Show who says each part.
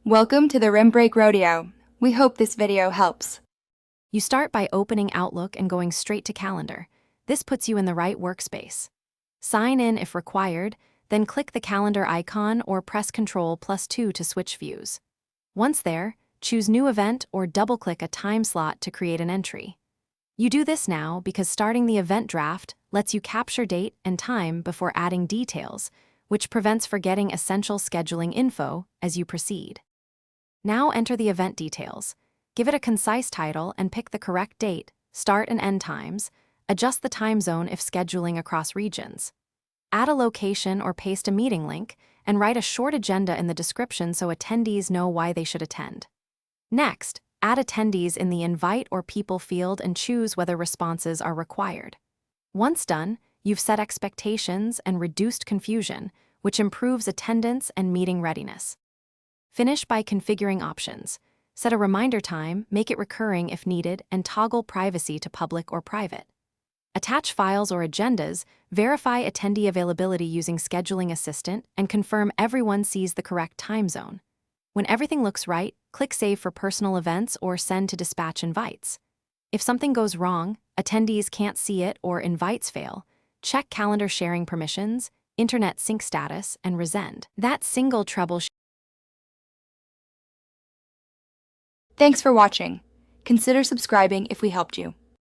Speaker 1: Welcome to the Rim Break Rodeo. We hope this video helps.
Speaker 2: You start by opening Outlook and going straight to Calendar. This puts you in the right workspace. Sign in if required, then click the calendar icon or press Ctrl+2 to switch views. Once there, choose New Event or double-click a time slot to create an entry. You do this now because starting the event draft lets you capture date and time before adding details, which prevents forgetting essential scheduling info as you proceed. Now enter the event details. Give it a concise title and pick the correct date, start and end times. Adjust the time zone if scheduling across regions. Add a location or paste a meeting link, and write a short agenda in the description so attendees know why they should attend. Next, add attendees in the Invite or People field and choose whether responses are required. Once done, you've set expectations and reduced confusion, which improves attendance and meeting readiness. Finish by configuring options. Set a reminder time, make it recurring if needed, and toggle privacy to public or private. Attach files or agendas, verify attendee availability using Scheduling Assistant, and confirm everyone sees the correct time zone. When everything looks right, click Save for personal events or Send to dispatch invites. If something goes wrong, attendees can't see it or invites fail, check calendar sharing permissions, internet sync status, and resend. That single troubleshoot.
Speaker 1: Thanks for watching. Consider subscribing if we helped you.